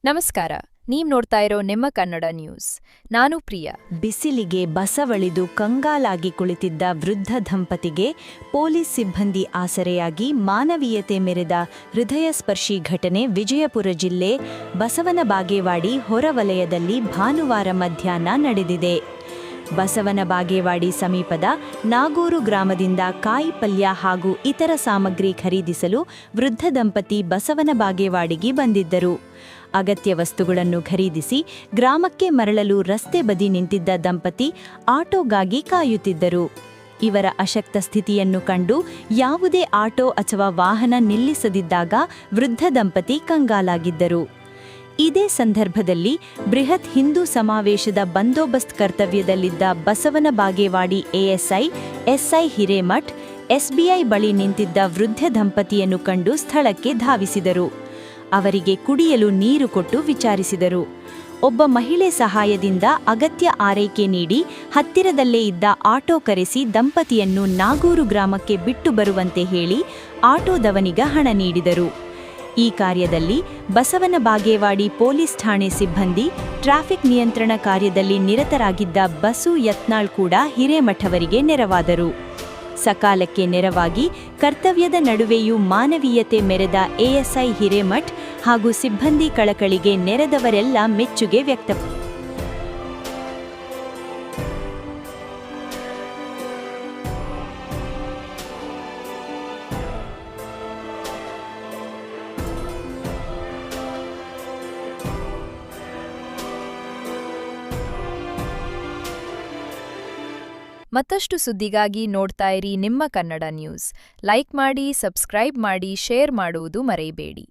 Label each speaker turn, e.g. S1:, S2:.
S1: ನಮಸ್ಕಾರ. ನೀವ್ ನೋಡ್ತಾ ಇರೋ ನಿಮ್ಮ ಕನ್ನಡ ನ್ಯೂಸ್. ನಾನು ಪ್ರಿಯಾ.
S2: ಬಿಸಿಲಿಗೆ ಬಸವಳಿದು ಕಂಗಾಲಾಗಿ ಕುಳಿತಿದ್ದ ವೃದ್ಧ ದಂಪತಿಗೆ ಪೊಲೀಸ್ ಸಿಬ್ಬಂದಿ ಆಸರೆಯಾಗಿ ಮಾನವೀಯತೆ ಮೆರೆದ ಹೃದಯಸ್ಪರ್ಶಿ ಘಟನೆ ವಿಜಯಪುರ ಜಿಲ್ಲೆ ಬಸವನ ಬಾಗೇವಾಡಿ ಹೊರವಲಯದಲ್ಲಿ ಭಾನುವಾರ ಮಧ್ಯಾಹ್ನ ನಡೆದಿದೆ. ಬಸವನ ಬಾಗೇವಾಡಿ ಸಮೀಪದ ನಾಗೂರು ಗ್ರಾಮದಿಂದ ಕಾಯಿ ಪಲ್ಯ ಹಾಗೂ ಇತರ ಸಾಮಗ್ರಿ ಖರೀದಿಸಲು ವೃದ್ಧ ದಂಪತಿ ಬಸವನ ಬಾಗೇವಾಡಿಗೆ ಬಂದಿದ್ದರು. ಅಗತ್ಯ ವಸ್ತುಗಳನ್ನು ಖರೀದಿಸಿ ಗ್ರಾಮಕ್ಕೆ ಮರಳಲು ರಸ್ತೆ ಬದಿ ನಿಂತಿದ್ದ ದಂಪತಿ ಆಟೋಗಾಗಿ ಕಾಯುತ್ತಿದ್ದರು. ಇವರ ಅಶಕ್ತ ಸ್ಥಿತಿಯನ್ನು ಕಂಡು ಯಾವುದೇ ಆಟೋ ಅಥವಾ ವಾಹನ ನಿಲ್ಲಿಸದಿದ್ದಾಗ ವೃದ್ಧ ದಂಪತಿ ಕಂಗಾಲಾಗಿದ್ದರು. ಇದೇ ಸಂದರ್ಭದಲ್ಲಿ ಬೃಹತ್ ಹಿಂದೂ ಸಮಾವೇಶದ ಬಂದೋಬಸ್ತ್ ಕರ್ತವ್ಯದಲ್ಲಿದ್ದ Basavana Bagewadi ASI SI Hiremath SBI ಬಳಿ ನಿಂತಿದ್ದ ವೃದ್ಧ ದಂಪತಿಯನ್ನು ಕಂಡು ಸ್ಥಳಕ್ಕೆ ಧಾವಿಸಿದರು. ಅವರಿಗೆ ಕುಡಿಯಲು ನೀರು ಕೊಟ್ಟು ವಿಚಾರಿಸಿದರು. ಒಬ್ಬ ಮಹಿಳೆ ಸಹಾಯದಿಂದ ಅಗತ್ಯ ಆರೈಕೆ ನೀಡಿ ಹತ್ತಿರದಲ್ಲೇ ಇದ್ದ ಆಟೋ ಕರೆಸಿ ದಂಪತಿಯನ್ನು ನಾಗೂರು ಗ್ರಾಮಕ್ಕೆ ಬಿಟ್ಟು ಬರುವಂತೆ ಹೇಳಿ ಆಟೋದವನಿಗ ಹಣ ನೀಡಿದರು. ಈ ಕಾರ್ಯದಲ್ಲಿ ಬಸವನ ಬಾಗೇವಾಡಿ ಪೊಲೀಸ್ ಠಾಣೆ ಸಿಬ್ಬಂದಿ, ಟ್ರಾಫಿಕ್ ನಿಯಂತ್ರಣ ಕಾರ್ಯದಲ್ಲಿ ನಿರತರಾಗಿದ್ದ ಬಸು ಯತ್ನಾಳ್ ಕೂಡ ಹಿರೇಮಠವರಿಗೆ ನೆರವಾದರು. ಸಕಾಲಕ್ಕೆ ನೆರವಾಗಿ ಕರ್ತವ್ಯದ ನಡುವೆಯೂ ಮಾನವೀಯತೆ ಮೆರೆದ ಎಎಸ್ಐ ಹಿರೇಮಠ್ ಹಾಗೂ ಸಿಬ್ಬಂದಿ ಕಳಕಳಿಗೆ ನೆರೆದವರೆಲ್ಲ ಮೆಚ್ಚುಗೆ ವ್ಯಕ್ತಪಡಿಸಿದರು.
S1: ಮತ್ತಷ್ಟು ಸುದ್ದಿಗಾಗಿ ನೋಡ್ತಾ ಇರಿ ನಿಮ್ಮ ಕನ್ನಡ ನ್ಯೂಸ್. ಲೈಕ್ ಮಾಡಿ, ಸಬ್ಸ್ಕ್ರೈಬ್ ಮಾಡಿ, ಶೇರ್ ಮಾಡುವುದು ಮರೆಯಬೇಡಿ.